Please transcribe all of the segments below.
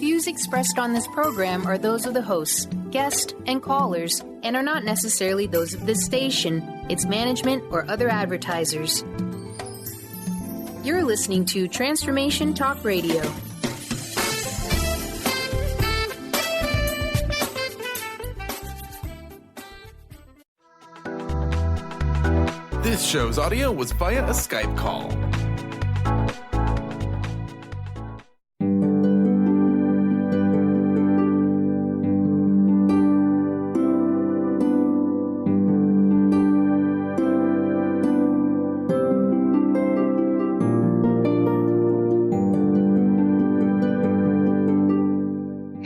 views expressed on this program are those of the hosts, guests, and callers, and are not necessarily those of this station, its management, or other advertisers. You're listening to Transformation Talk Radio. This show's audio was via a Skype call.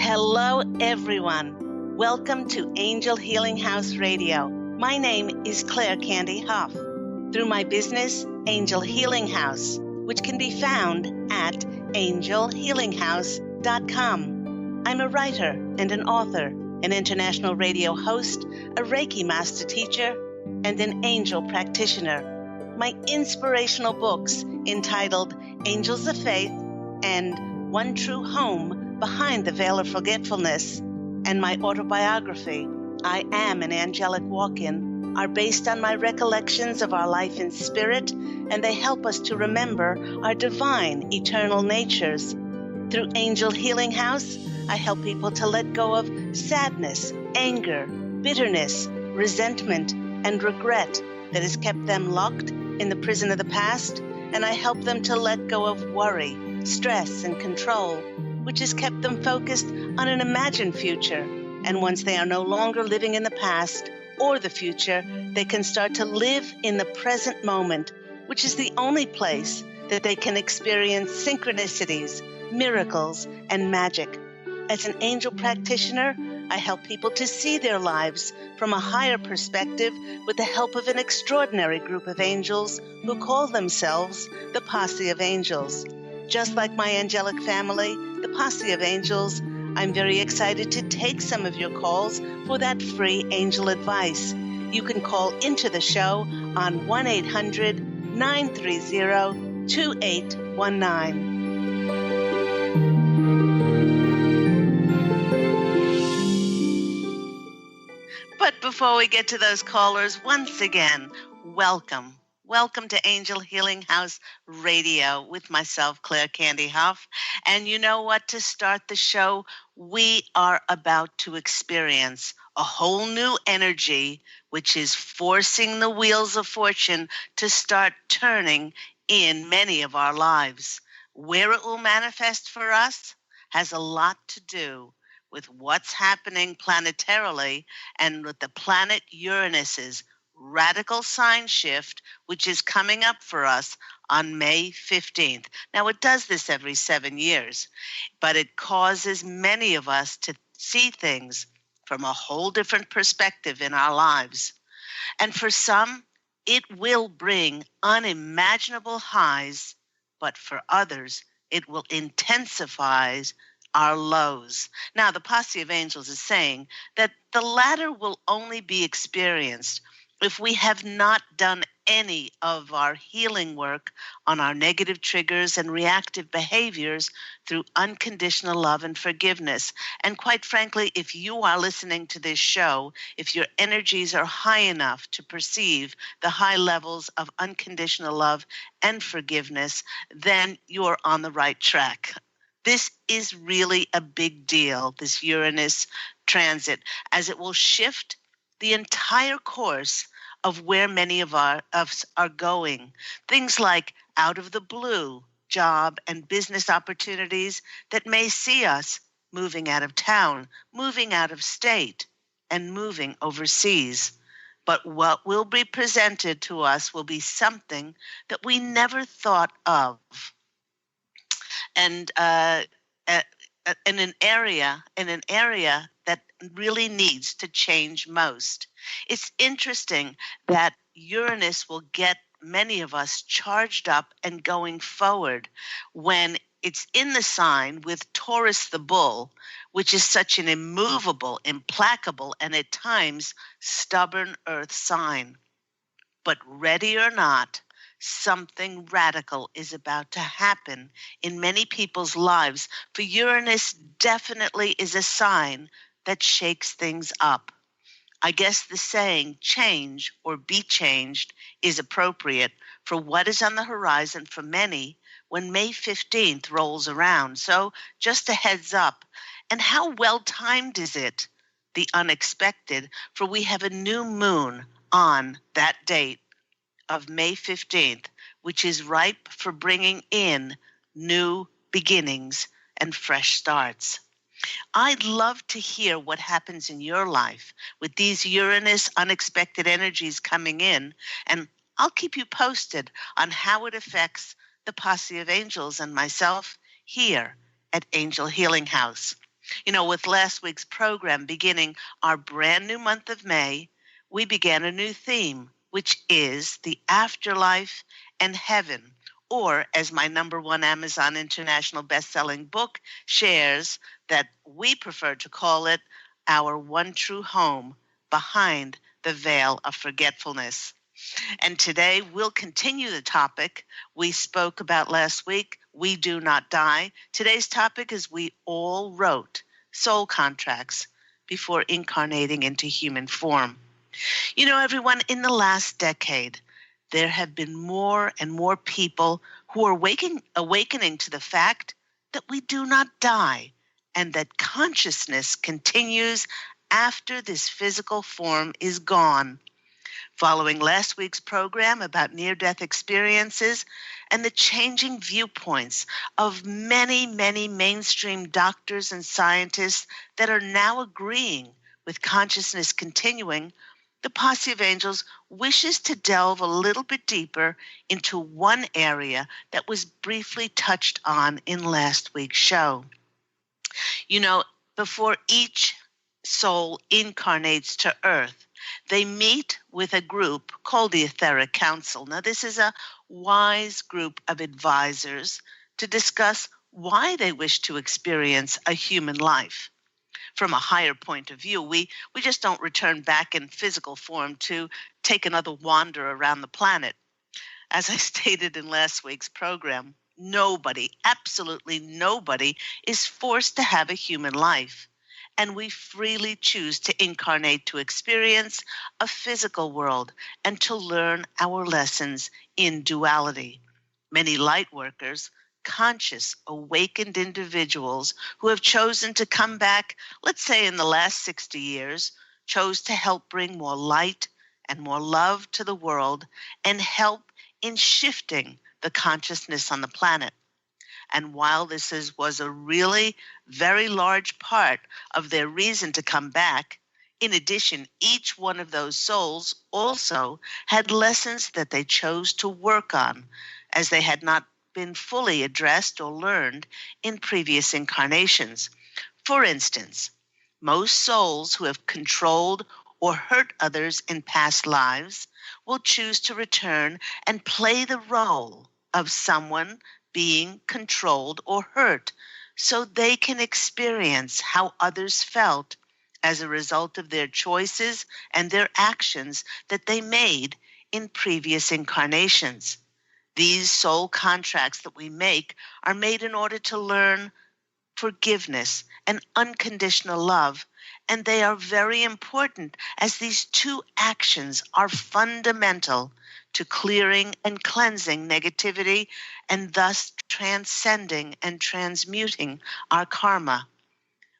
Hello, everyone. Welcome to Angel Healing House Radio. My name is Candy Hough. Through my business, Angel Healing House, which can be found at angelhealinghouse.com. I'm a writer and an author, an international radio host, a Reiki master teacher, and an angel practitioner. My inspirational books entitled Angels of Faith and One True Home Behind the Veil of Forgetfulness, and my autobiography, I Am an Angelic Walk-In, are based on my recollections of our life in spirit, and they help us to remember our divine, eternal natures. Through Angel Healing House, I help people to let go of sadness, anger, bitterness, resentment, and regret that has kept them locked in the prison of the past, and I help them to let go of worry, stress, and control, which has kept them focused on an imagined future. And once they are no longer living in the past or the future, they can start to live in the present moment, which is the only place that they can experience synchronicities, miracles, and magic. As an angel practitioner, I help people to see their lives from a higher perspective with the help of an extraordinary group of angels who call themselves the Posse of Angels. Just like my angelic family, the Posse of Angels, I'm very excited to take some of your calls for that free angel advice. You can call into the show on 1-800-930-2819. But before we get to those callers, once again, welcome. Welcome to Angel Healing House Radio with myself, Candy Hough. And you know what? To start the show, we are about to experience a whole new energy, which is forcing the wheels of fortune to start turning in many of our lives. Where it will manifest for us has a lot to do with what's happening planetarily and with the planet Uranus's radical sign shift, which is coming up for us on May 15th. Now, it does this every 7 years, but it causes many of us to see things from a whole different perspective in our lives. And for some, it will bring unimaginable highs, but for others, it will intensify our lows. Now, the Posse of Angels is saying that the latter will only be experienced if we have not done any of our healing work on our negative triggers and reactive behaviors through unconditional love and forgiveness. And quite frankly, if you are listening to this show, if your energies are high enough to perceive the high levels of unconditional love and forgiveness, then you're on the right track. This is really a big deal, this Uranus transit, as it will shift the entire course of where many of us are going. Things like out of the blue job and business opportunities that may see us moving out of town, moving out of state, and moving overseas. But what will be presented to us will be something that we never thought of. And in an area that really needs to change most. It's interesting that Uranus will get many of us charged up and going forward when it's in the sign with Taurus the bull, which is such an immovable, implacable, and at times stubborn earth sign. But ready or not, Something radical is about to happen in many people's lives, for Uranus definitely is a sign that shakes things up. I guess the saying, change or be changed, is appropriate for what is on the horizon for many when May 15th rolls around. So just a heads up. And how well timed is it? The unexpected, for we have a new moon on that date of May 15th, which is ripe for bringing in new beginnings and fresh starts. I'd love to hear what happens in your life with these Uranus unexpected energies coming in, and I'll keep you posted on how it affects the Posse of Angels and myself here at Angel Healing House. With last week's program beginning our brand new month of May, we began a new theme, which is the afterlife and heaven, or as my #1 Amazon International best-selling book shares, that we prefer to call it, our one true home behind the veil of forgetfulness. And today we'll continue the topic we spoke about last week, We Do Not Die. Today's topic is We All Wrote Soul Contracts Before Incarnating into Human Form. Everyone, in the last decade, there have been more and more people who are awakening to the fact that we do not die and that consciousness continues after this physical form is gone. Following last week's program about near-death experiences and the changing viewpoints of many, many mainstream doctors and scientists that are now agreeing with consciousness continuing, the Posse of Angels wishes to delve a little bit deeper into one area that was briefly touched on in last week's show. Before each soul incarnates to Earth, they meet with a group called the Etheric Council. Now, this is a wise group of advisors to discuss why they wish to experience a human life. From a higher point of view, we just don't return back in physical form to take another wander around the planet. As I stated in last week's program, nobody, absolutely nobody, is forced to have a human life. And we freely choose to incarnate to experience a physical world and to learn our lessons in duality. Many light workers, conscious, awakened individuals who have chosen to come back, let's say in the last 60 years, chose to help bring more light and more love to the world and help in shifting the consciousness on the planet. And while this was a really very large part of their reason to come back, in addition, each one of those souls also had lessons that they chose to work on, as they had not been fully addressed or learned in previous incarnations. For instance, most souls who have controlled or hurt others in past lives will choose to return and play the role of someone being controlled or hurt, so they can experience how others felt as a result of their choices and their actions that they made in previous incarnations. These soul contracts that we make are made in order to learn forgiveness and unconditional love, and they are very important as these two actions are fundamental to clearing and cleansing negativity and thus transcending and transmuting our karma.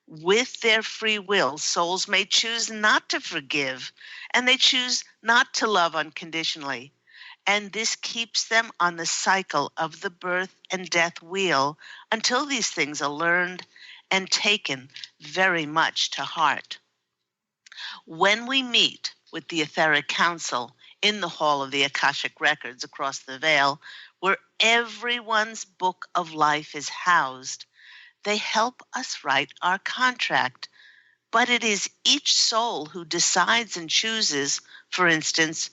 With their free will, souls may choose not to forgive, and they choose not to love unconditionally. And this keeps them on the cycle of the birth and death wheel until these things are learned and taken very much to heart. When we meet with the Etheric Council in the Hall of the Akashic Records across the veil, where everyone's book of life is housed, they help us write our contract. But it is each soul who decides and chooses, for instance,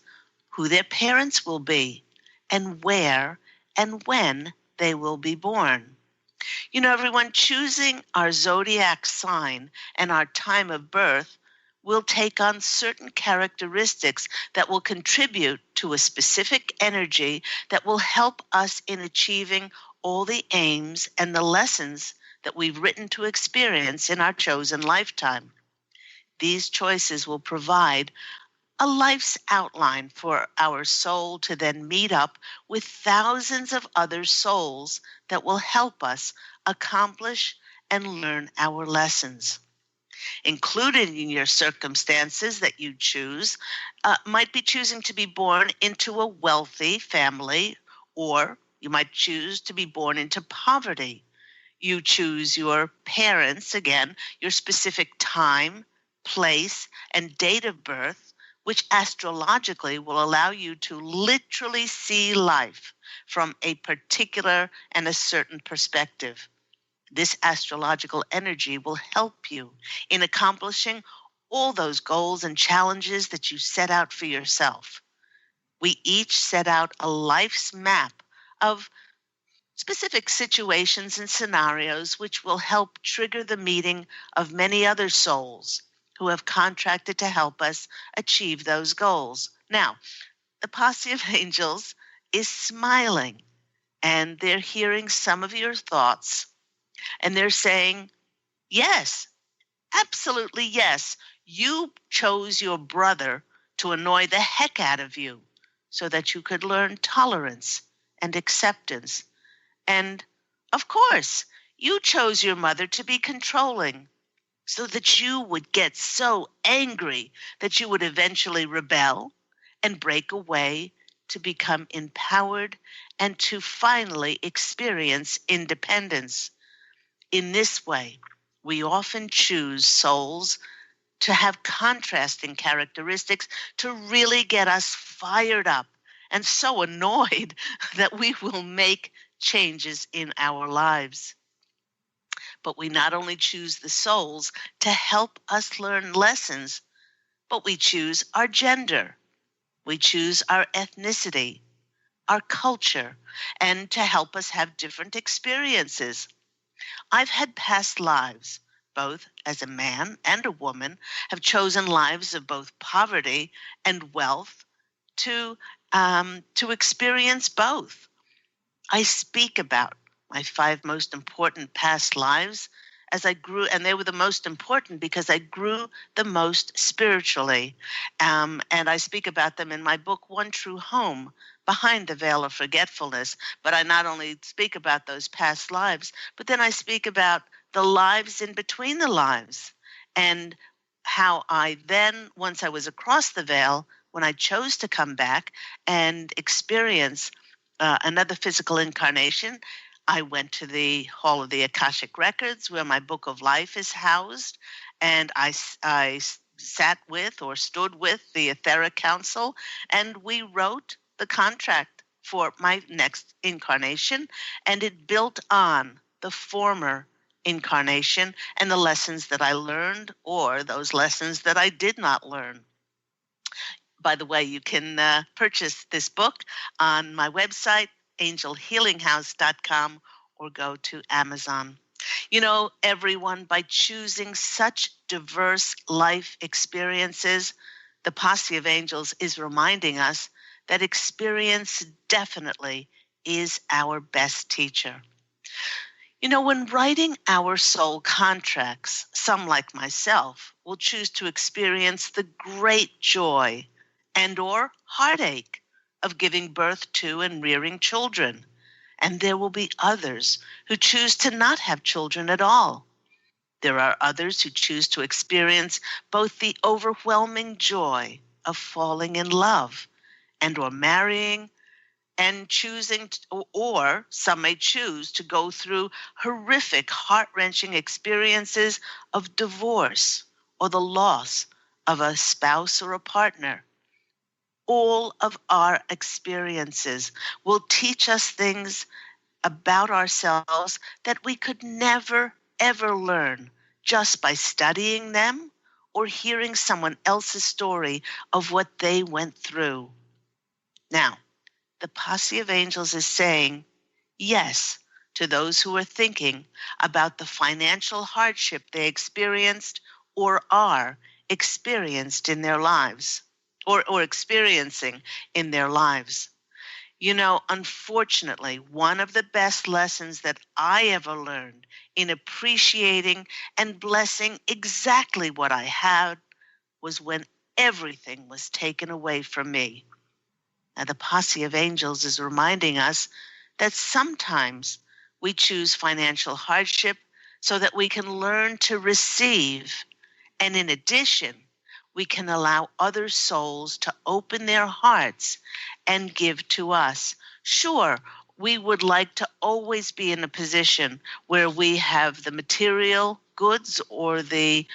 who their parents will be and where and when they will be born. Everyone, choosing our zodiac sign and our time of birth will take on certain characteristics that will contribute to a specific energy that will help us in achieving all the aims and the lessons that we've written to experience in our chosen lifetime. These choices will provide a life's outline for our soul to then meet up with thousands of other souls that will help us accomplish and learn our lessons. Included in your circumstances that you choose might be choosing to be born into a wealthy family, or you might choose to be born into poverty. You choose your parents, again, your specific time, place, and date of birth, which astrologically will allow you to literally see life from a particular and a certain perspective. This astrological energy will help you in accomplishing all those goals and challenges that you set out for yourself. We each set out a life's map of specific situations and scenarios which will help trigger the meeting of many other souls who have contracted to help us achieve those goals. Now, the Posse of Angels is smiling, and they're hearing some of your thoughts, and they're saying, yes, absolutely yes, you chose your brother to annoy the heck out of you so that you could learn tolerance and acceptance. And, of course, you chose your mother to be controlling so that you would get so angry that you would eventually rebel and break away to become empowered and to finally experience independence. In this way, we often choose souls to have contrasting characteristics to really get us fired up and so annoyed that we will make changes in our lives. But we not only choose the souls to help us learn lessons, but we choose our gender, we choose our ethnicity, our culture, and to help us have different experiences. I've had past lives, both as a man and a woman, have chosen lives of both poverty and wealth to experience both. I speak about my 5 most important past lives as I grew, and they were the most important because I grew the most spiritually. And I speak about them in my book, One True Home, Behind the Veil of Forgetfulness. But I not only speak about those past lives, but then I speak about the lives in between the lives and how I then, once I was across the veil, when I chose to come back and experience another physical incarnation, I went to the Hall of the Akashic Records where my book of life is housed, and I sat with or stood with the Etheric Council, and we wrote the contract for my next incarnation, and it built on the former incarnation and the lessons that I learned or those lessons that I did not learn. By the way, you can purchase this book on my website, angelhealinghouse.com, or go to Amazon. You know, everyone, by choosing such diverse life experiences, the Posse of Angels is reminding us that experience definitely is our best teacher. You know, when writing our soul contracts, some like myself will choose to experience the great joy and or heartache of giving birth to and rearing children. And there will be others who choose to not have children at all. There are others who choose to experience both the overwhelming joy of falling in love and or marrying and choosing to, or some may choose to go through horrific, heart-wrenching experiences of divorce or the loss of a spouse or a partner. All of our experiences will teach us things about ourselves that we could never, ever learn just by studying them or hearing someone else's story of what they went through. Now, the Posse of Angels is saying yes to those who are thinking about the financial hardship they experienced or are experienced in their lives or experiencing in their lives. Unfortunately, one of the best lessons that I ever learned in appreciating and blessing exactly what I had was when everything was taken away from me. Now, the Posse of Angels is reminding us that sometimes we choose financial hardship so that we can learn to receive. And in addition, we can allow other souls to open their hearts and give to us. Sure, we would like to always be in a position where we have the material goods or the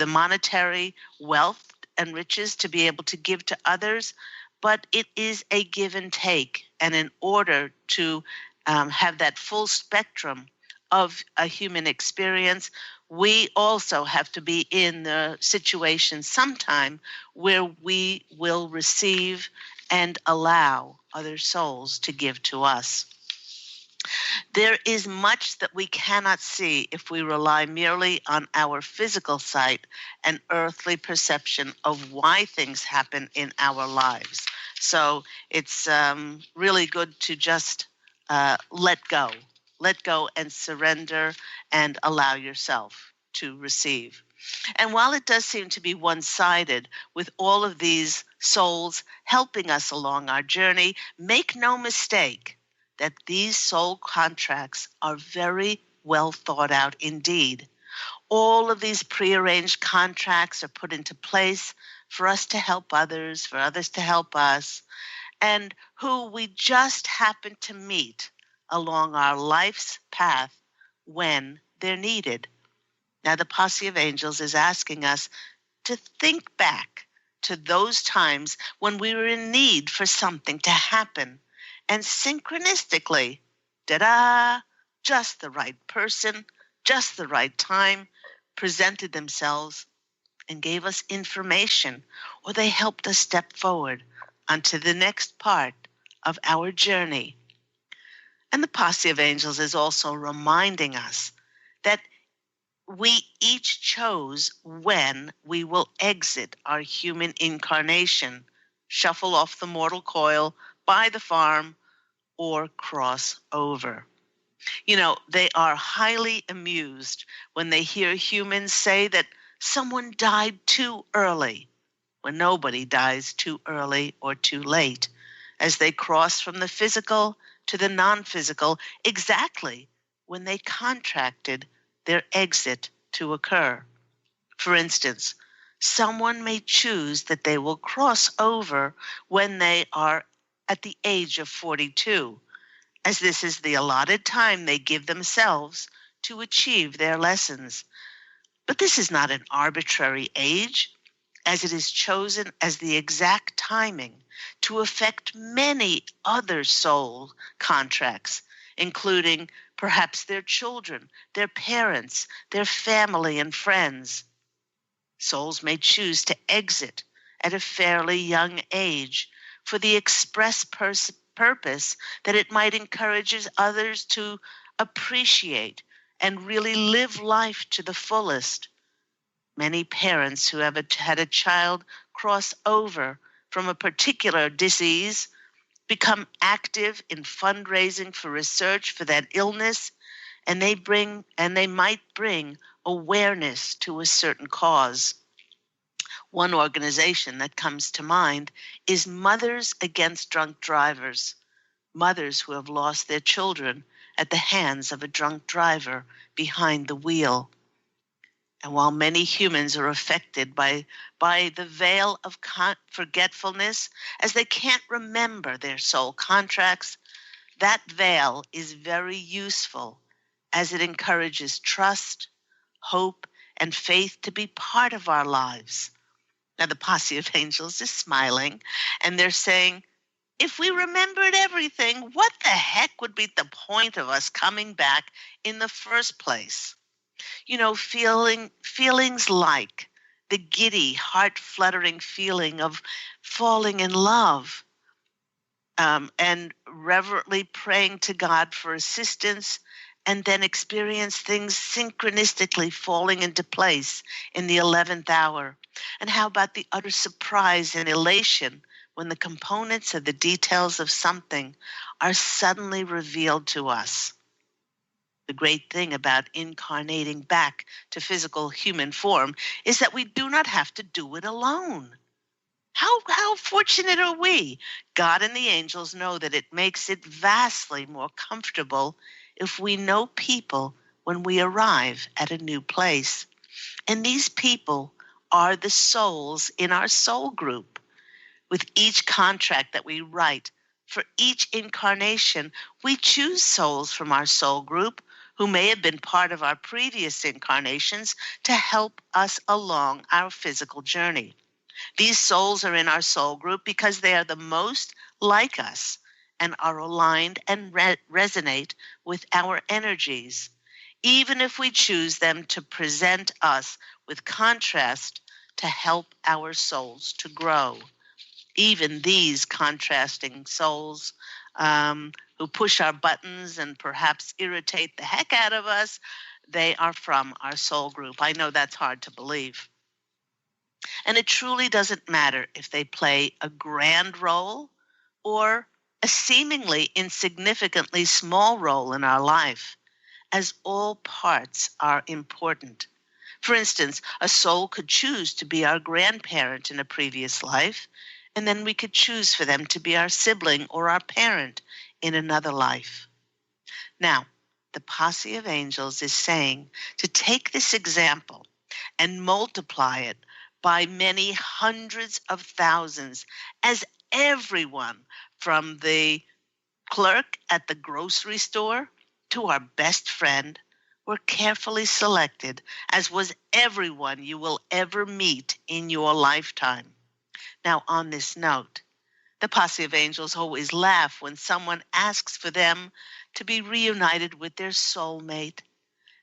monetary wealth and riches to be able to give to others, but it is a give and take. And in order to have that full spectrum of a human experience, we also have to be in the situation sometime where we will receive and allow other souls to give to us. There is much that we cannot see if we rely merely on our physical sight and earthly perception of why things happen in our lives. So it's really good to just let go and surrender and allow yourself to receive. And while it does seem to be one-sided with all of these souls helping us along our journey, make no mistake that these soul contracts are very well thought out indeed. All of these prearranged contracts are put into place for us to help others, for others to help us, and who we just happen to meet along our life's path when they're needed. Now, the Posse of Angels is asking us to think back to those times when we were in need for something to happen. And synchronistically, ta-da, just the right person, just the right time, presented themselves and gave us information, or they helped us step forward onto the next part of our journey. And the Posse of Angels is also reminding us that we each chose when we will exit our human incarnation, shuffle off the mortal coil, buy the farm, or cross over. They are highly amused when they hear humans say that someone died too early, when nobody dies too early or too late, as they cross from the physical to the non-physical exactly when they contracted their exit to occur. For instance, someone may choose that they will cross over when they are at the age of 42, as this is the allotted time they give themselves to achieve their lessons. But this is not an arbitrary age, as it is chosen as the exact timing to affect many other soul contracts, including perhaps their children, their parents, their family and friends. Souls may choose to exit at a fairly young age for the express purpose that it might encourage others to appreciate and really live life to the fullest. Many parents who have had a child cross over from a particular disease become active in fundraising for research for that illness, and they might bring awareness to a certain cause. One organization that comes to mind is Mothers Against Drunk Drivers, mothers who have lost their children at the hands of a drunk driver behind the wheel. And while many humans are affected by the veil of forgetfulness, as they can't remember their soul contracts, that veil is very useful as it encourages trust, hope, and faith to be part of our lives. Now, the Posse of Angels is smiling, and they're saying, if we remembered everything, what the heck would be the point of us coming back in the first place? Feelings like the giddy, heart-fluttering feeling of falling in love, and reverently praying to God for assistance and then experience things synchronistically falling into place in the 11th hour? And how about the utter surprise and elation when the components of the details of something are suddenly revealed to us? The great thing about incarnating back to physical human form is that we do not have to do it alone. How fortunate are we? God and the angels know that it makes it vastly more comfortable if we know people when we arrive at a new place. And these people are the souls in our soul group. With each contract that we write, for each incarnation, we choose souls from our soul group who may have been part of our previous incarnations to help us along our physical journey. These souls are in our soul group because they are the most like us and are aligned and resonate with our energies, even if we choose them to present us with contrast to help our souls to grow. Even these contrasting souls who push our buttons and perhaps irritate the heck out of us, they are from our soul group. I know that's hard to believe. And it truly doesn't matter if they play a grand role or a seemingly insignificantly small role in our life, as all parts are important. For instance, a soul could choose to be our grandparent in a previous life, and then we could choose for them to be our sibling or our parent in another life. Now, the Posse of Angels is saying to take this example and multiply it by many hundreds of thousands, as everyone from the clerk at the grocery store to our best friend were carefully selected, as was everyone you will ever meet in your lifetime. Now, on this note, the Posse of Angels always laugh when someone asks for them to be reunited with their soulmate,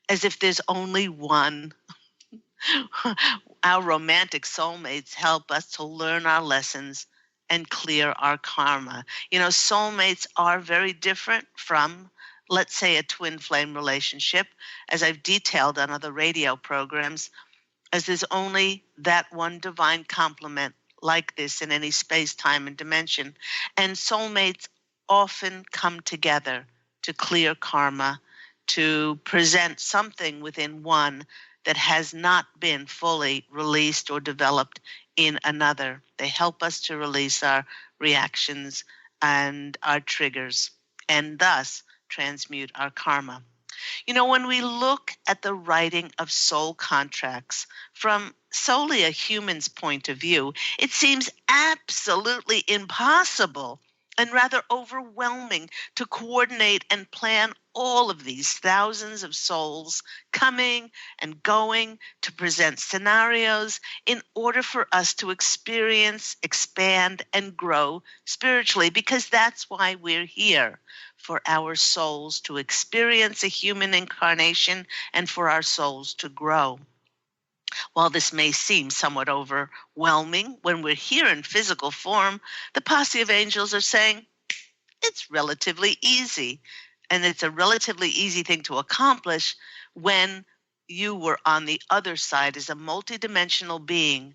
as if there's only one. Our romantic soulmates help us to learn our lessons and clear our karma. You know, soulmates are very different from, let's say, a twin flame relationship, as I've detailed on other radio programs, as there's only that one divine complement like this in any space, time, and dimension. And soulmates often come together to clear karma, to present something within one that has not been fully released or developed in another. They help us to release our reactions and our triggers, and thus transmute our karma. You know, when we look at the writing of soul contracts from solely a human's point of view, it seems absolutely impossible and rather overwhelming to coordinate and plan all of these thousands of souls coming and going to present scenarios in order for us to experience, expand, and grow spiritually, because that's why we're here, for our souls to experience a human incarnation and for our souls to grow. While this may seem somewhat overwhelming when we're here in physical form, the Posse of Angels are saying it's relatively easy. And it's a relatively easy thing to accomplish when you were on the other side as a multidimensional being,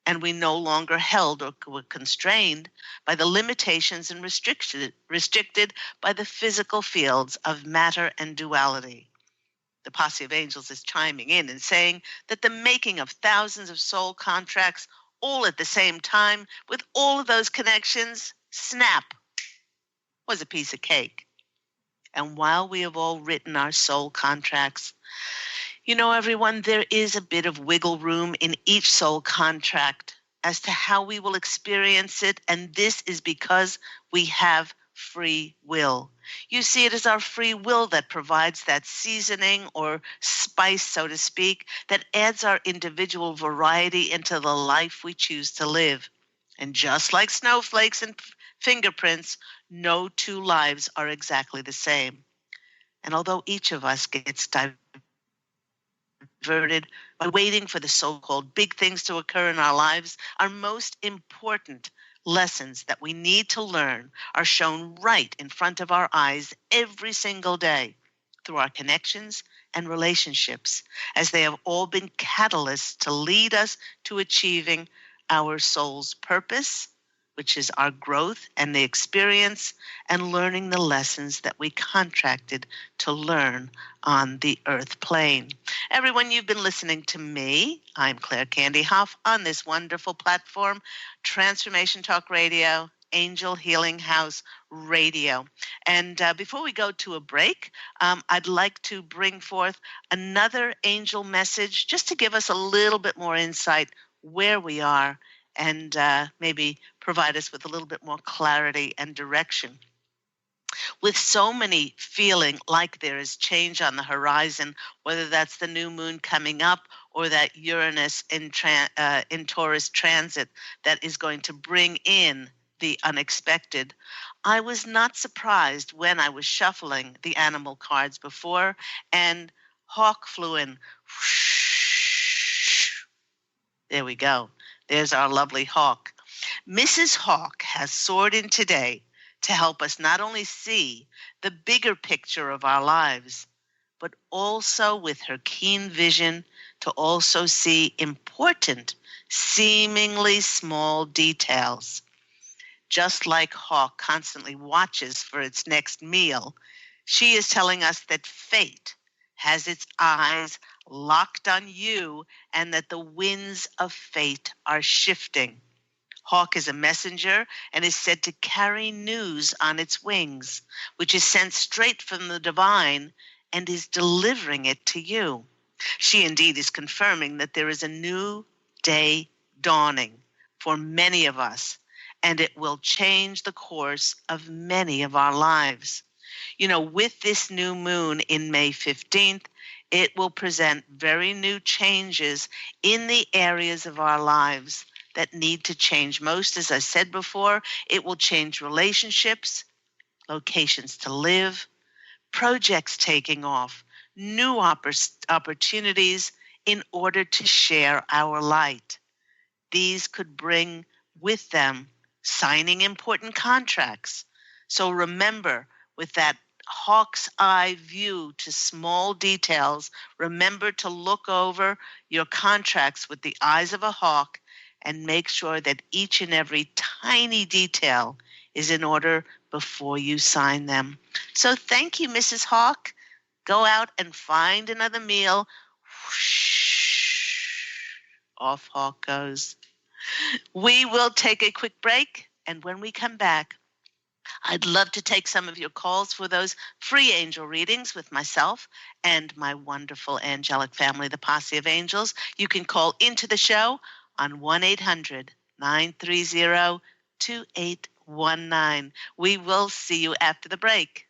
and we no longer held or were constrained by the limitations and restricted by the physical fields of matter and duality. The Posse of Angels is chiming in and saying that the making of thousands of soul contracts all at the same time with all of those connections, snap, was a piece of cake. And while we have all written our soul contracts, you know, everyone, there is a bit of wiggle room in each soul contract as to how we will experience it. And this is because we have free will. You see, it is our free will that provides that seasoning or spice, so to speak, that adds our individual variety into the life we choose to live. And just like snowflakes and fingerprints, no two lives are exactly the same. And although each of us gets diverted by waiting for the so-called big things to occur in our lives, our most important lessons that we need to learn are shown right in front of our eyes every single day. through our connections and relationships, as they have all been catalysts to lead us to achieving our soul's purpose, which is our growth and the experience and learning the lessons that we contracted to learn on the earth plane. Everyone, you've been listening to me. I'm Claire Candy Hough on this wonderful platform, Transformation Talk Radio, Angel Healing House Radio. And before we go to a break, I'd like to bring forth another angel message just to give us a little bit more insight where we are and maybe provide us with a little bit more clarity and direction. With so many feeling like there is change on the horizon, whether that's the new moon coming up or that Uranus in Taurus transit that is going to bring in the unexpected, I was not surprised when I was shuffling the animal cards before and Hawk flew in. There we go. There's our lovely Hawk. Mrs. Hawk has soared in today to help us not only see the bigger picture of our lives, but also with her keen vision to also see important, seemingly small details. Just like Hawk constantly watches for its next meal, she is telling us that fate has its eyes locked on you and that the winds of fate are shifting. Hawk is a messenger and is said to carry news on its wings, which is sent straight from the divine and is delivering it to you. She indeed is confirming that there is a new day dawning for many of us, and it will change the course of many of our lives. You know, with this new moon in May 15th, it will present very new changes in the areas of our lives that need to change most. As I said before, it will change relationships, locations to live, projects taking off, new opportunities in order to share our light. These could bring with them signing important contracts. So remember, with that hawk's eye view to small details, remember to look over your contracts with the eyes of a hawk and make sure that each and every tiny detail is in order before you sign them. So thank you, Mrs. Hawk. Go out and find another meal. Whoosh, off Hawk goes. We will take a quick break, and when we come back, I'd love to take some of your calls for those free angel readings with myself and my wonderful angelic family, the Posse of Angels. You can call into the show on 1-800-930-2819. We will see you after the break.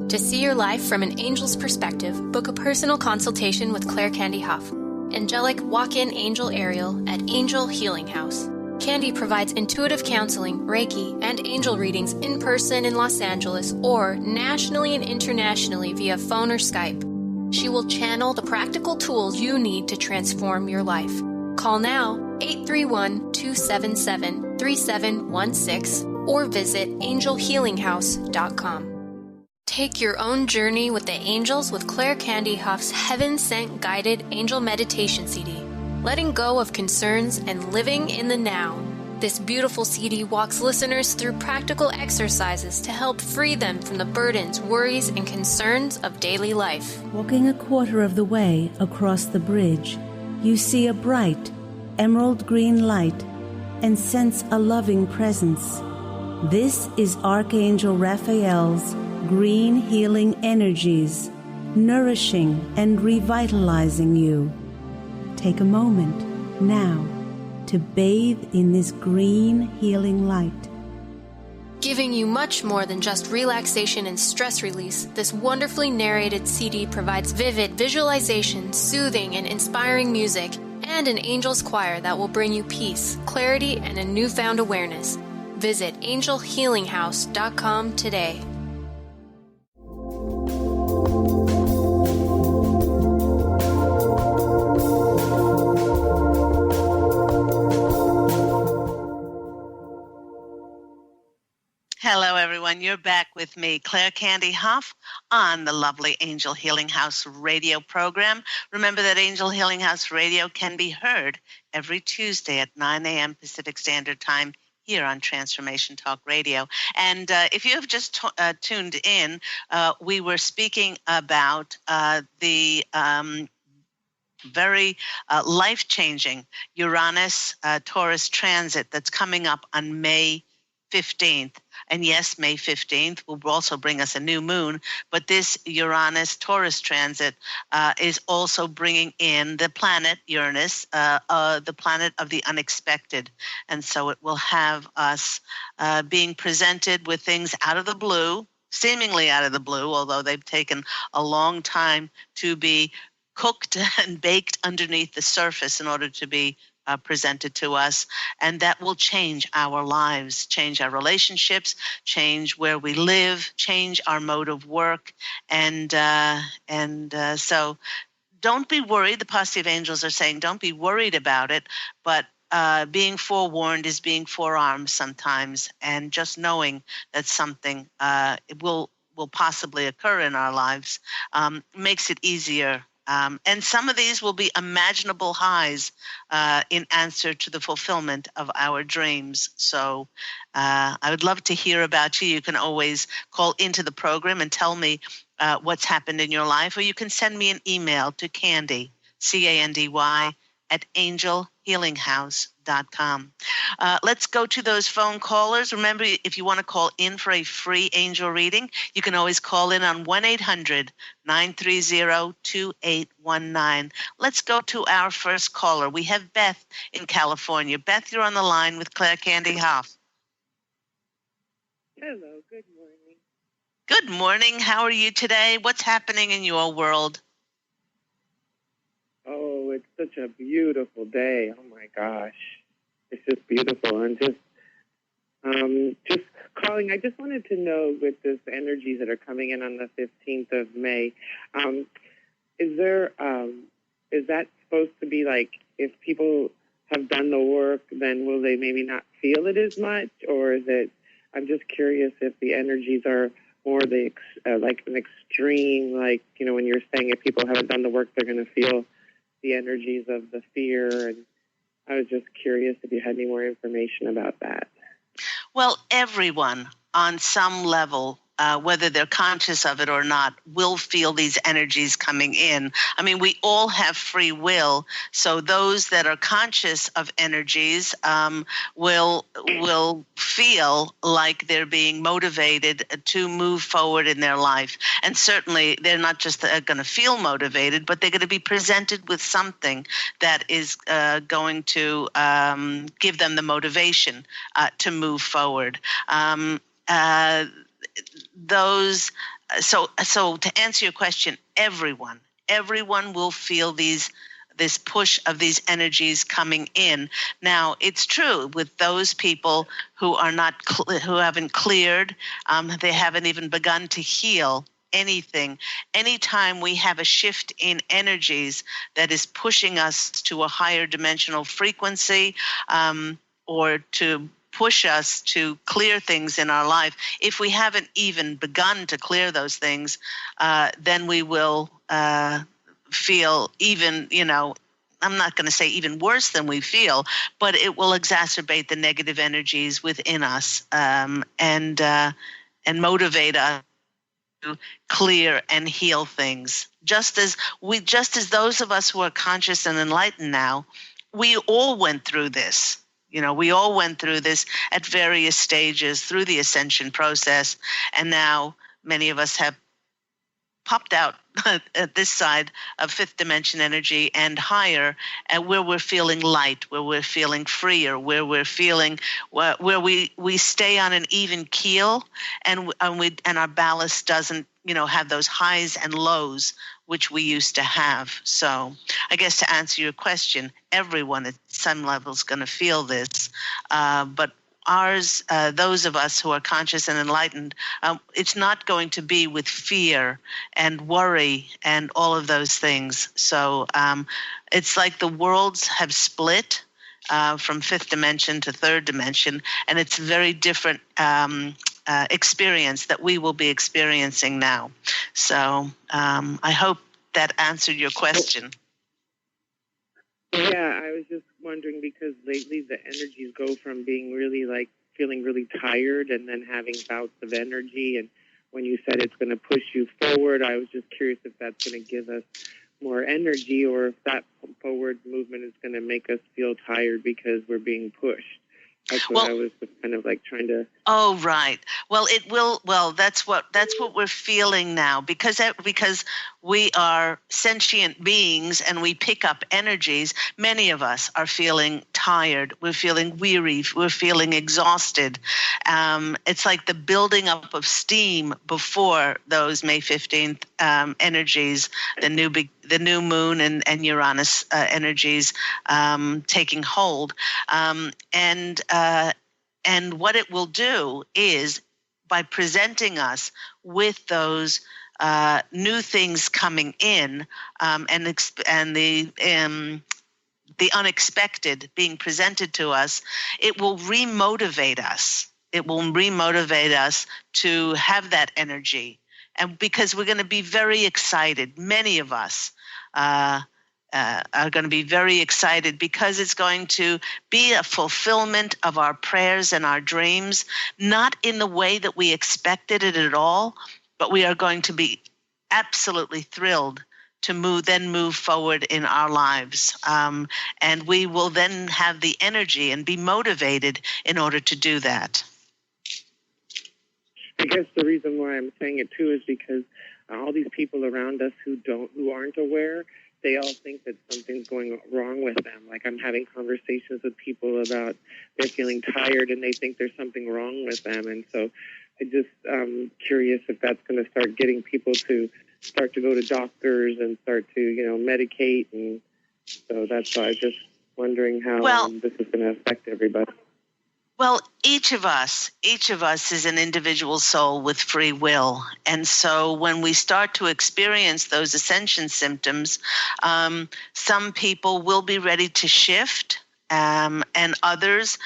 To see your life from an angel's perspective, book a personal consultation with Claire Candy Hough, angelic walk-in angel Ariel at Angel Healing House. Candy provides intuitive counseling, Reiki, and angel readings in person in Los Angeles or nationally and internationally via phone or Skype. She will channel the practical tools you need to transform your life. Call now 831-277-3716 or visit angelhealinghouse.com. Take your own journey with the angels with Claire Candy Hough's Heaven Sent Guided Angel Meditation CD, letting go of concerns and living in the now. This beautiful CD walks listeners through practical exercises to help free them from the burdens, worries, and concerns of daily life. Walking a quarter of the way across the bridge, you see a bright, emerald green light and sense a loving presence. This is Archangel Raphael's green healing energies, nourishing and revitalizing you. Take a moment now to bathe in this green healing light. Giving you much more than just relaxation and stress release, this wonderfully narrated CD provides vivid visualization, soothing and inspiring music, and an angel's choir that will bring you peace, clarity, and a newfound awareness. Visit angelhealinghouse.com today. everyone. You're back with me, Claire Candy Hough, on the lovely Angel Healing House radio program. Remember that Angel Healing House radio can be heard every Tuesday at 9 a.m. Pacific Standard Time here on Transformation Talk Radio. And if you have just tuned in, we were speaking about the very life-changing Uranus Taurus transit that's coming up on May 15th. And yes, May 15th will also bring us a new moon, but this Uranus Taurus transit is also bringing in the planet Uranus, the planet of the unexpected. And so it will have us being presented with things out of the blue, seemingly out of the blue, although they've taken a long time to be cooked and baked underneath the surface in order to be presented to us, and that will change our lives, change our relationships, change where we live, change our mode of work, and so don't be worried. The Posse of Angels are saying don't be worried about it, but being forewarned is being forearmed sometimes, and just knowing that something will possibly occur in our lives makes it easier. And some of these will be imaginable highs in answer to the fulfillment of our dreams. So I would love to hear about you. You can always call into the program and tell me what's happened in your life, or you can send me an email to Candy, C-A-N-D-Y, at angelhealinghouse.com. Let's go to those phone callers. Remember, if you want to call in for a free angel reading, you can always call in on 1-800-930-2819. Let's go to our first caller. We have Beth in California. Beth, you're on the line with Claire Candy Hough. Hello, good morning. Good morning. How are you today? What's happening in your world? Oh, it's such a beautiful day. Oh my gosh. It's just beautiful. And just calling, I just wanted to know, with this energies that are coming in on the 15th of May, is that supposed to be like, if people have done the work, then will they maybe not feel it as much? Or is it, I'm just curious if the energies are more like an extreme, like, you know, when you're saying if people haven't done the work, they're going to feel the energies of the fear. And I was just curious if you had any more information about that. Well, everyone on some level, whether they're conscious of it or not, will feel these energies coming in. I mean, we all have free will, so those that are conscious of energies will feel like they're being motivated to move forward in their life. And certainly they're not just going to feel motivated, but they're going to be presented with something that is going to give them the motivation to move forward. So to answer your question, everyone will feel this push of these energies coming in. Now, it's true with those people who are who haven't cleared, they haven't even begun to heal anything. Anytime we have a shift in energies that is pushing us to a higher dimensional frequency, or to push us to clear things in our life, if we haven't even begun to clear those things, then we will feel even, I'm not going to say even worse than we feel, but it will exacerbate the negative energies within us, and motivate us to clear and heal things. Just as those of us who are conscious and enlightened now, we all went through this. We all went through this at various stages through the ascension process, and now many of us have popped out at this side of fifth dimension energy and higher, and where we're feeling light, where we're feeling freer, where we're feeling where we stay on an even keel, and our ballast doesn't have those highs and lows which we used to have. So I guess to answer your question, everyone at some level is going to feel this, but those of us who are conscious and enlightened, it's not going to be with fear and worry and all of those things. So it's like the worlds have split from fifth dimension to third dimension, and it's very different experience that we will be experiencing now. So I hope that answered your question. Yeah, I was just wondering because lately the energies go from being really like feeling really tired and then having bouts of energy. And when you said it's going to push you forward, I was just curious if that's going to give us more energy or if that forward movement is going to make us feel tired because we're being pushed. That's what I was kind of like trying to. Oh, right. Well, it will. Well, that's what we're feeling now because we are sentient beings and we pick up energies. Many of us are feeling tired. We're feeling weary. We're feeling exhausted. It's like the building up of steam before those May 15th energies, the new moon and Uranus energies taking hold, and what it will do is by presenting us with those new things coming in and the unexpected being presented to us, it will remotivate us. It will remotivate us to have that energy. And because we're going to be very excited, many of us are going to be very excited because it's going to be a fulfillment of our prayers and our dreams, not in the way that we expected it at all, but we are going to be absolutely thrilled to move forward in our lives. And we will then have the energy and be motivated in order to do that. I guess the reason why I'm saying it too is because all these people around us who aren't aware, they all think that something's going wrong with them. Like I'm having conversations with people about they're feeling tired and they think there's something wrong with them. And so I just curious if that's going to start getting people to start to go to doctors and start to, medicate. And so that's why I was just wondering how this is going to affect everybody. Well, each of us is an individual soul with free will. And so when we start to experience those ascension symptoms, some people will be ready to shift, and others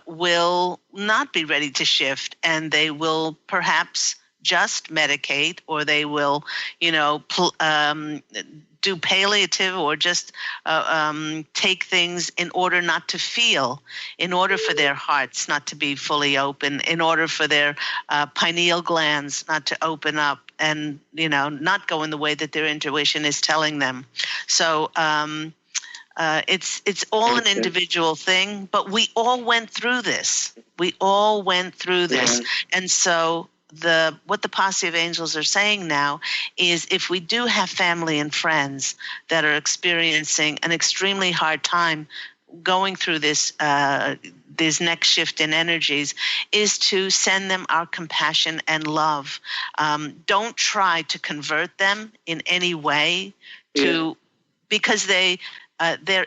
will not be ready to shift, and they will perhaps just medicate, or they will, do palliative or just take things in order not to feel, in order for their hearts not to be fully open, in order for their pineal glands not to open up and, not go in the way that their intuition is telling them. So it's all an individual thing, but we all went through this. Yeah. And so what the Posse of Angels are saying now is if we do have family and friends that are experiencing an extremely hard time going through this next shift in energies, is to send them our compassion and love. Don't try to convert them in any way because they're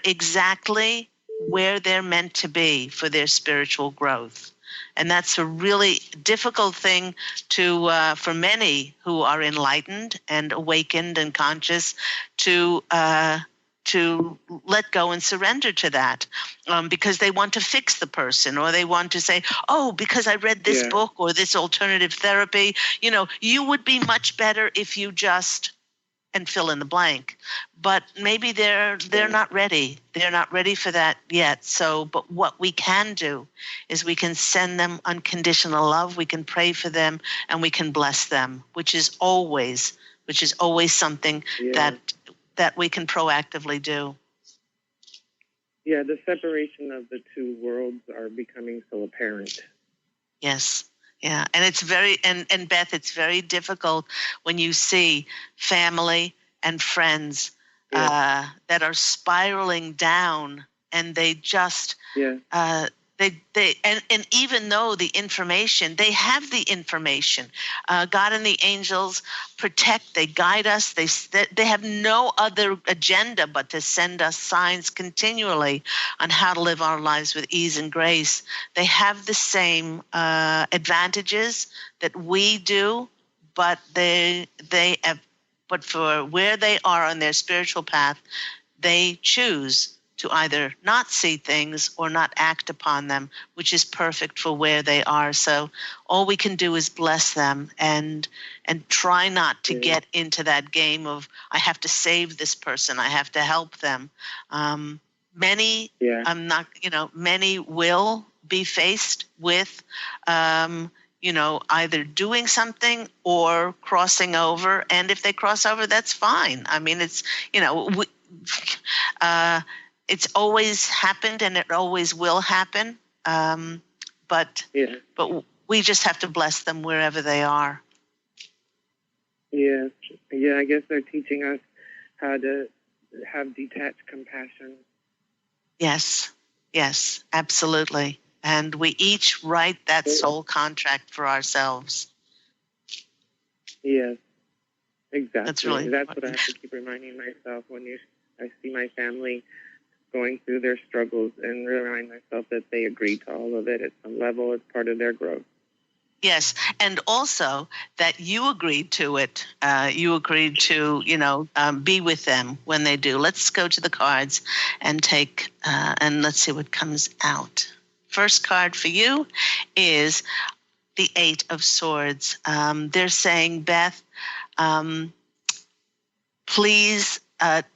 exactly where they're meant to be for their spiritual growth. And that's a really difficult thing for many who are enlightened and awakened and conscious to let go and surrender to that, because they want to fix the person, or they want to say, oh, because I read this book or this alternative therapy, you would be much better if you just, and fill in the blank. But maybe they're not ready. They're not ready for that yet. So, but what we can do is we can send them unconditional love. We can pray for them and we can bless them, which is always something that we can proactively do. Yeah, the separation of the two worlds are becoming so apparent. Yes. Yeah, and it's and Beth, it's very difficult when you see family and friends that are spiraling down, and they just and even though the information, they have the information, God and the angels protect, they guide us, they have no other agenda but to send us signs continually on how to live our lives with ease and grace. They have the same advantages that we do, but but for where they are on their spiritual path, they choose to either not see things or not act upon them, which is perfect for where they are. So all we can do is bless them and try not to get into that game of, I have to save this person, I have to help them. Many will be faced with either doing something or crossing over. And if they cross over, that's fine. I mean, it's, it's always happened and it always will happen. But we just have to bless them wherever they are. Yes. Yeah, I guess they're teaching us how to have detached compassion. Yes, absolutely. And we each write that soul contract for ourselves. Yes, exactly. That's really That's what I have to keep reminding myself when I see my family going through their struggles, and remind myself that they agreed to all of it at some level. It's part of their growth. Yes, and also that you agreed to it. You agreed to, be with them when they do. Let's go to the cards and take, and let's see what comes out. First card for you is the Eight of Swords. They're saying, Beth, please,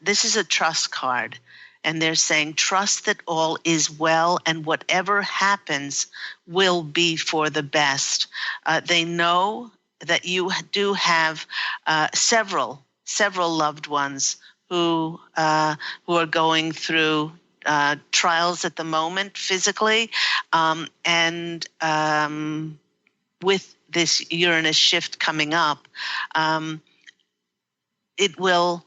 this is a trust card. And they're saying, trust that all is well and whatever happens will be for the best. They know that you do have several loved ones who are going through trials at the moment physically, and with this Uranus shift coming up, it will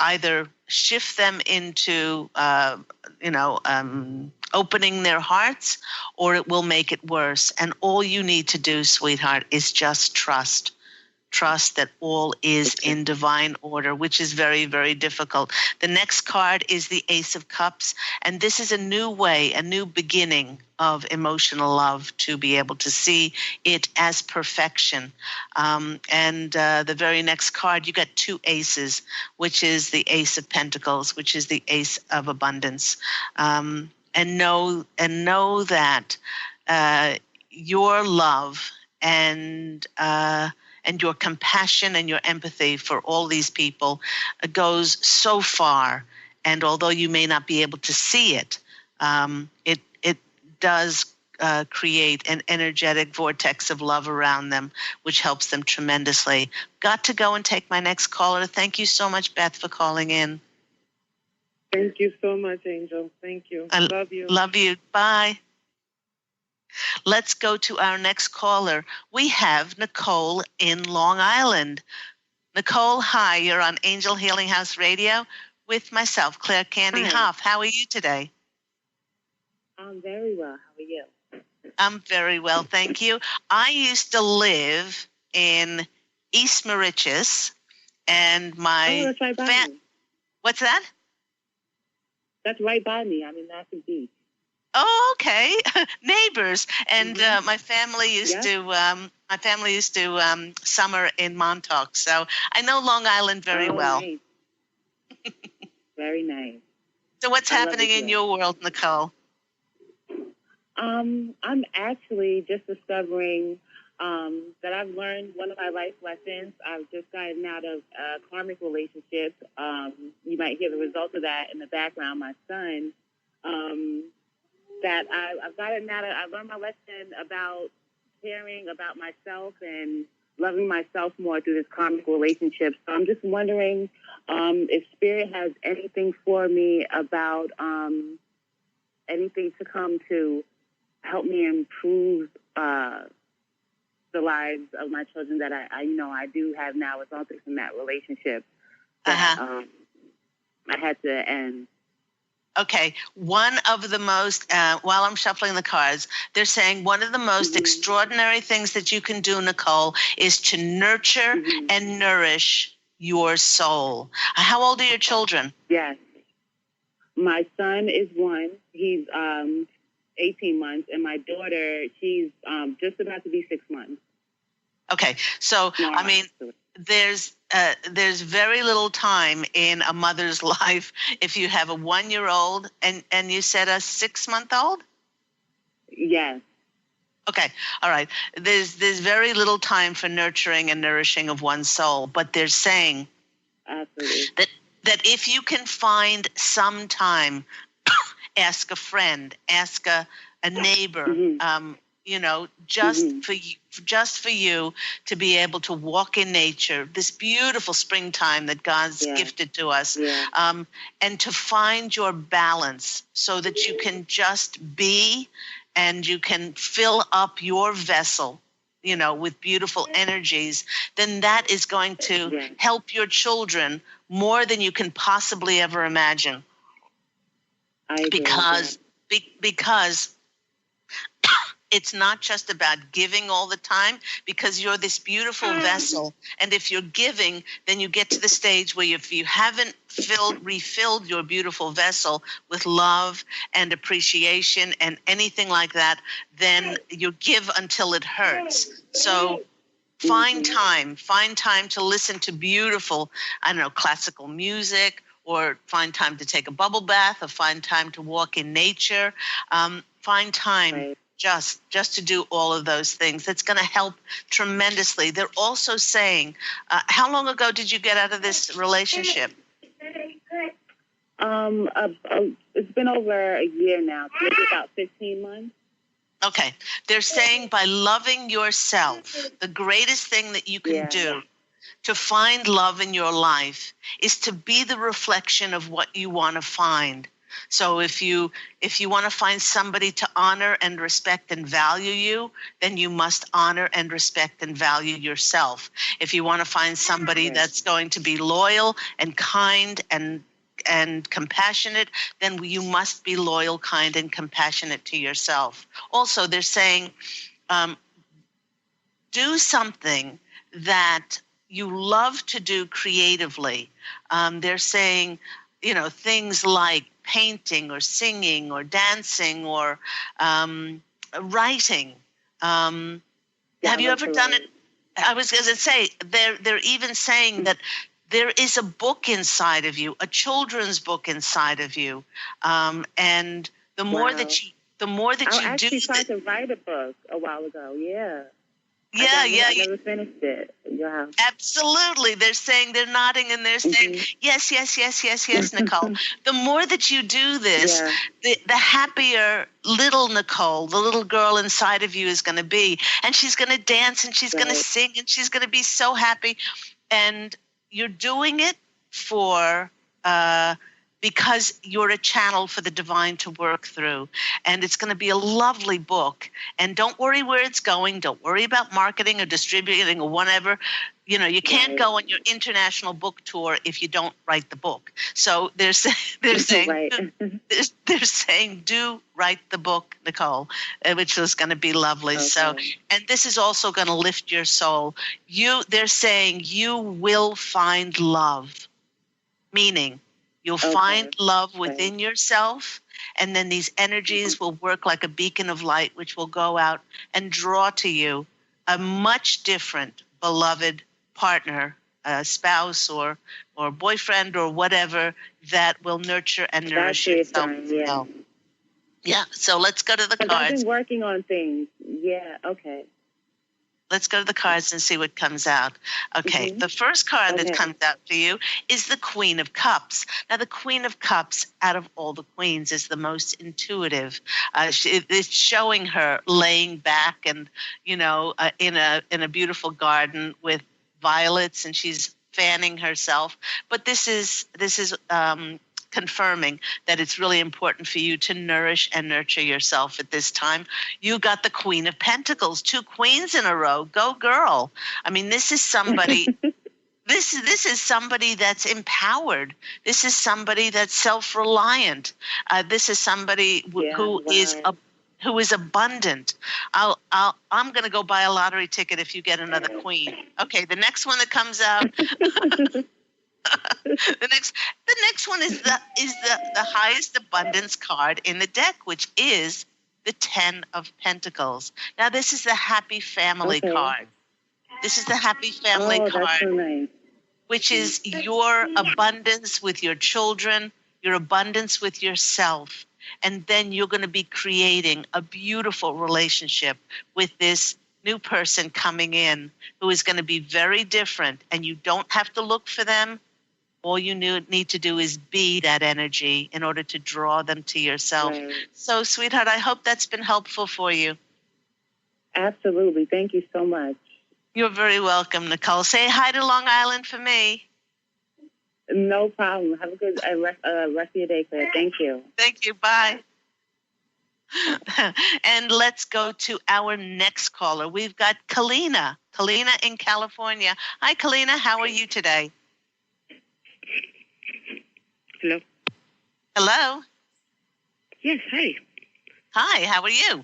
either shift them into, opening their hearts, or it will make it worse. And all you need to do, sweetheart, is just trust. Trust that all is in divine order, which is very, very difficult. The next card is the Ace of Cups, and this is a new way, a new beginning of emotional love, to be able to see it as perfection. And the very next card, you got two aces, which is the Ace of Pentacles, which is the Ace of Abundance. And know that your love and your compassion and your empathy for all these people goes so far. And although you may not be able to see it, it does create an energetic vortex of love around them, which helps them tremendously. Got to go and take my next caller. Thank you so much, Beth, for calling in. Thank you so much, Angel. Thank you. I love you. Love you. Bye. Let's go to our next caller. We have Nicole in Long Island. Nicole, hi. You're on Angel Healing House Radio with myself, Claire Candy Hough. How are you today? I'm very well. How are you? I'm very well, thank you. I used to live in East Mauritius, and my that's right by me. What's that? That's right by me. I'm in Massive Beach. Oh, okay. Neighbors. And my family used to summer in Montauk. So I know Long Island very well. Nice. Very nice. So what's happening in your world, Nicole? I'm actually just discovering that I've learned one of my life lessons. I've just gotten out of a karmic relationship. You might hear the results of that in the background. My son, that I've gotten out of, I learned my lesson about caring about myself and loving myself more through this karmic relationship. So I'm just wondering if Spirit has anything for me about anything to come to help me improve the lives of my children that I do have now, resulting from that relationship that I had to end. Okay, one of the most, while I'm shuffling the cards, they're saying one of the most extraordinary things that you can do, Nicole, is to nurture and nourish your soul. How old are your children? Yes. My son is 1. He's 18 months, and my daughter, she's just about to be 6 months. Okay, so, I mean, there's there's very little time in a mother's life if you have a 1-year-old and you said a 6-month-old? Yes. Okay, all right. There's very little time for nurturing and nourishing of one's soul, but they're saying absolutely that if you can find some time, ask a friend, ask a neighbor, mm-hmm. Just for you to be able to walk in nature, this beautiful springtime that God's gifted to us, and to find your balance so that you can just be and you can fill up your vessel, with beautiful energies, then that is going to help your children more than you can possibly ever imagine. I agree. Because it's not just about giving all the time, because you're this beautiful vessel. And if you're giving, then you get to the stage where if you haven't refilled your beautiful vessel with love and appreciation and anything like that, then you give until it hurts. So find time to listen to beautiful, classical music, or find time to take a bubble bath, or find time to walk in nature. Find time just to do all of those things. That's going to help tremendously. They're also saying, how long ago did you get out of this relationship? It's been over a year now, so maybe about 15 months. Okay. They're saying by loving yourself, the greatest thing that you can do to find love in your life is to be the reflection of what you want to find. So if you want to find somebody to honor and respect and value you, then you must honor and respect and value yourself. If you want to find somebody that's going to be loyal and kind and compassionate, then you must be loyal, kind, and compassionate to yourself. Also, they're saying, do something that you love to do creatively. They're saying, things like painting or singing or dancing or writing. Have you ever done it? I was going to say, they're even saying that there is a book inside of you, a children's book inside of you, and the more that you I actually tried to write a book a while ago. I never finished it. Yeah. Absolutely. They're saying, they're nodding and they're saying, yes, Nicole. The more that you do this, the happier little Nicole, the little girl inside of you is going to be. And she's going to dance and she's going to sing and she's going to be so happy. And you're doing it because you're a channel for the divine to work through. And it's going to be a lovely book. And don't worry where it's going. Don't worry about marketing or distributing or whatever. You can't go on your international book tour if you don't write the book. So they're saying do write the book, Nicole, which is going to be lovely. Okay. So, and this is also going to lift your soul. They're saying you will find love, meaning you'll find love within yourself, and then these energies will work like a beacon of light, which will go out and draw to you a much different beloved partner, spouse or boyfriend or whatever that will nurture and nourish yourself. Yeah, so let's go to the cards. I've been working on things. Yeah, okay. Let's go to the cards and see what comes out. Okay, the first card that comes out for you is the Queen of Cups. Now, the Queen of Cups, out of all the queens, is the most intuitive. It's showing her laying back and, in a beautiful garden with violets, and she's fanning herself. But this is confirming that it's really important for you to nourish and nurture yourself at this time. You got the Queen of Pentacles, 2 queens in a row. Go girl. I mean, this is somebody this is somebody that's empowered. This is somebody that's self-reliant. This is somebody who is abundant. I'm going to go buy a lottery ticket if you get another queen. Okay, the next one that comes out the next one is the highest abundance card in the deck, which is the 10 of Pentacles. Now, this is the happy family card. This is the happy family card. That's so nice. which is your abundance with your children, your abundance with yourself. And then you're going to be creating a beautiful relationship with this new person coming in who is going to be very different. And you don't have to look for them. All you need to do is be that energy in order to draw them to yourself. Right. So, sweetheart, I hope that's been helpful for you. Absolutely. Thank you so much. You're very welcome, Nicole. Say hi to Long Island for me. No problem. Have a good rest of your day, Claire. Thank you. Thank you. Bye. And let's go to our next caller. We've got Kalina. Kalina in California. Hi, Kalina. How are you today? Hello. Hello. Yes, hi. Hi, how are you?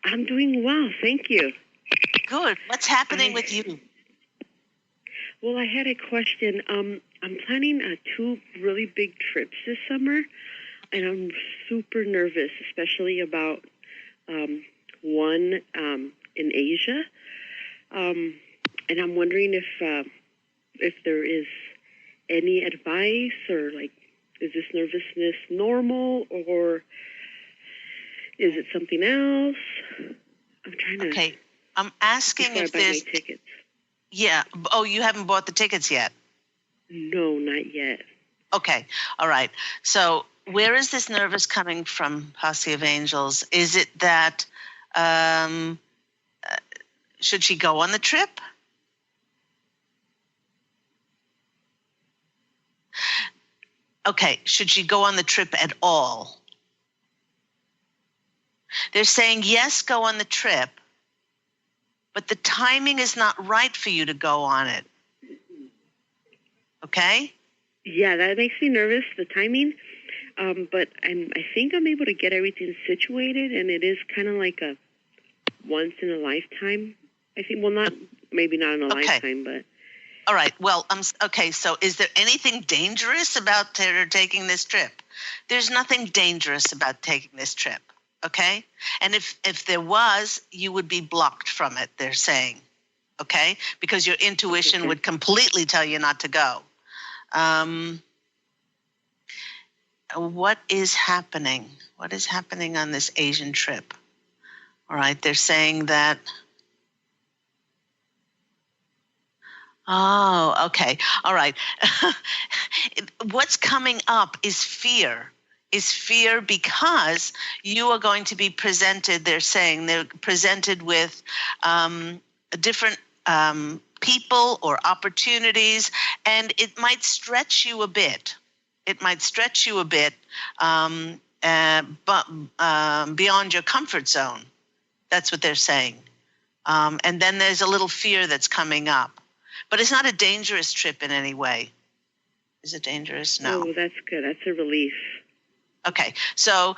I'm doing well, thank you. Good. What's happening with you? Well, I had a question. I'm planning 2 really big trips this summer, and I'm super nervous, especially about one in Asia. And I'm wondering if there is any advice, or like, is this nervousness normal, or is it something else? I'm trying to. Okay. I'm asking if there's. My tickets. Yeah. Oh, you haven't bought the tickets yet? No, not yet. Okay. All right. So where is this nervous coming from, Posse of Angels? Is it that should she go on the trip? Okay. Should she go on the trip at all? They're saying, yes, go on the trip, but the timing is not right for you to go on it. Okay? Yeah, that makes me nervous, the timing. But I think I'm able to get everything situated, and it is kind of like a once in a lifetime. I think, well, maybe not in a lifetime, but. All right. Well, okay. So is there anything dangerous about her taking this trip? There's nothing dangerous about taking this trip. Okay? And if there was, you would be blocked from it, they're saying. Okay? Because your intuition would completely tell you not to go. What is happening? What is happening on this Asian trip? All right. They're saying that. Oh, okay. All right. What's coming up is fear. Is fear because you are going to be presented, they're saying, they're presented with different people or opportunities, and it might stretch you a bit. It might stretch you a bit, but beyond your comfort zone. That's what they're saying. And then there's a little fear that's coming up. But it's not a dangerous trip in any way. Is it dangerous? No. Oh, that's good. That's a relief. Okay. So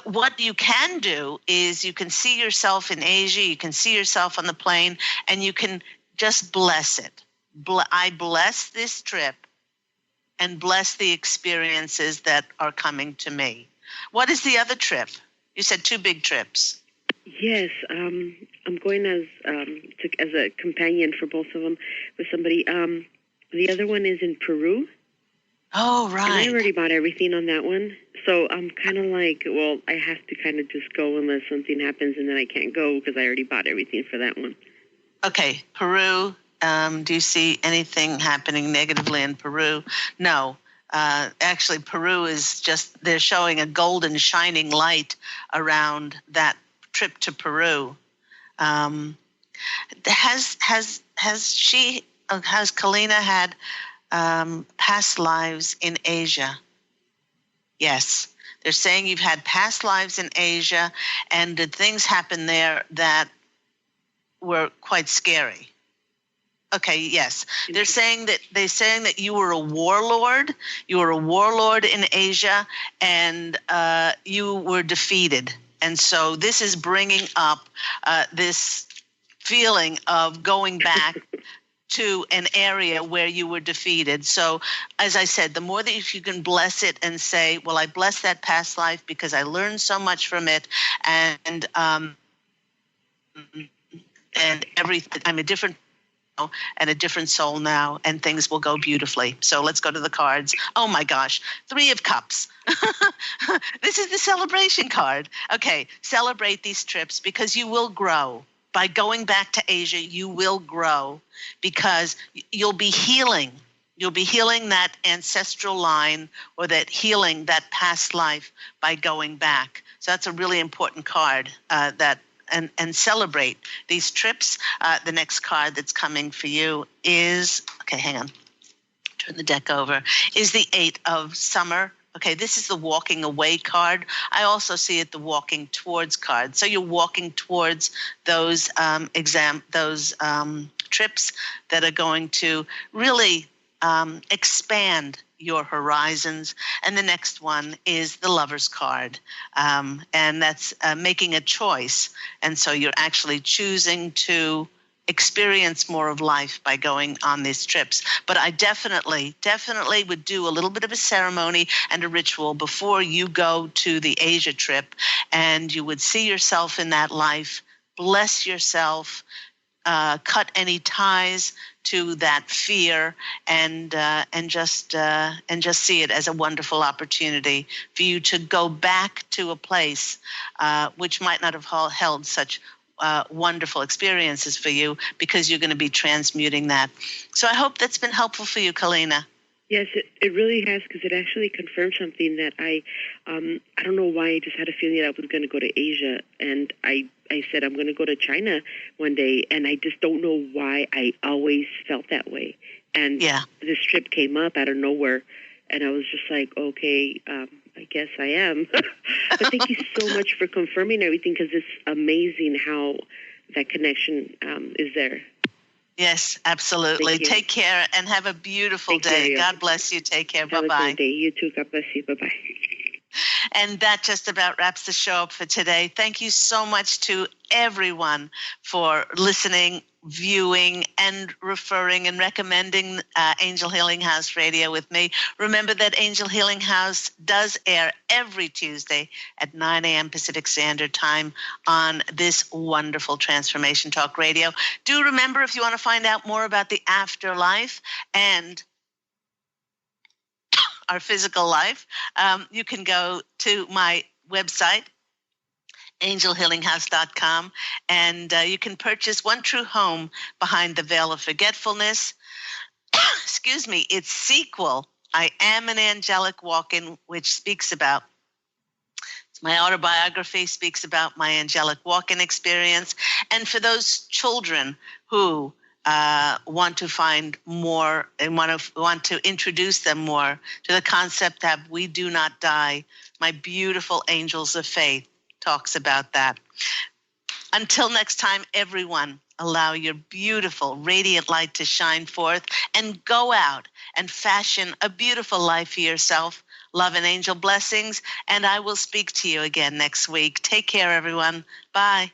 what you can do is you can see yourself in Asia, you can see yourself on the plane, and you can just bless it. I bless this trip and bless the experiences that are coming to me. What is the other trip? You said 2 big trips. Yes, I'm going as a companion for both of them with somebody. The other one is in Peru. Oh, right. And I already bought everything on that one. So I'm kind of like, well, I have to kind of just go unless something happens, and then I can't go because I already bought everything for that one. Okay, Peru. Do you see anything happening negatively in Peru? No. Actually, Peru is just, they're showing a golden shining light around that trip to Peru. Has Kalina had past lives in Asia? Yes. They're saying you've had past lives in Asia, and did things happen there that were quite scary? Okay, yes. They're saying that you were a warlord. You were a warlord in Asia, and you were defeated. And so this is bringing up this feeling of going back to an area where you were defeated. So, as I said, the more that you can bless it and say, well, I bless that past life because I learned so much from it, and everything, I'm a different and a different soul now, and things will go beautifully. So let's go to the cards. Oh my gosh, 3 of Cups. This is the celebration card. Okay, celebrate these trips because you will grow. By going back to Asia, you will grow because you'll be healing. You'll be healing that ancestral line or healing that past life by going back. So that's a really important card and celebrate these trips. The next card that's coming for you is, okay, hang on, turn the deck over, is the 8 of Summer. Okay, this is the walking away card. I also see it the walking towards card. So you're walking towards those trips that are going to really expand your horizons. And the next one is the Lover's card. And that's making a choice. And so you're actually choosing to experience more of life by going on these trips. But I definitely would do a little bit of a ceremony and a ritual before you go to the Asia trip, and you would see yourself in that life, bless yourself, cut any ties to that fear, and just see it as a wonderful opportunity for you to go back to a place which might not have held such wonderful experiences for you, because you're going to be transmuting that. So I hope that's been helpful for you, Kalina. Yes, it really has, because it actually confirmed something that I don't know why, I just had a feeling that I was going to go to Asia, and I said I'm going to go to China one day, and I just don't know why I always felt that way. And this trip came up out of nowhere, and I was just like, okay, I guess I am. But thank you so much for confirming everything, because it's amazing how that connection is there. Yes, absolutely. Take care and have a beautiful day. God bless you. Take care. Have Bye-bye. a good day. You too. God bless you. Bye-bye. And that just about wraps the show up for today. Thank you so much to everyone for listening, viewing, and referring and recommending Angel Healing House Radio with me. Remember that Angel Healing House does air every Tuesday at 9 a.m. Pacific Standard Time on this wonderful Transformation Talk Radio. Do remember, if you want to find out more about the afterlife and our physical life, you can go to my website, angelhealinghouse.com, and you can purchase One True Home Behind the Veil of Forgetfulness. Excuse me, its sequel, I Am an Angelic Walk-In, which speaks about, it's my autobiography, speaks about my angelic walk-in experience. And for those children who want to find more and want to introduce them more to the concept that we do not die, my beautiful Angels of Faith talks about that. Until next time, everyone, allow your beautiful, radiant light to shine forth and go out and fashion a beautiful life for yourself. Love and angel blessings, and I will speak to you again next week. Take care, everyone. Bye.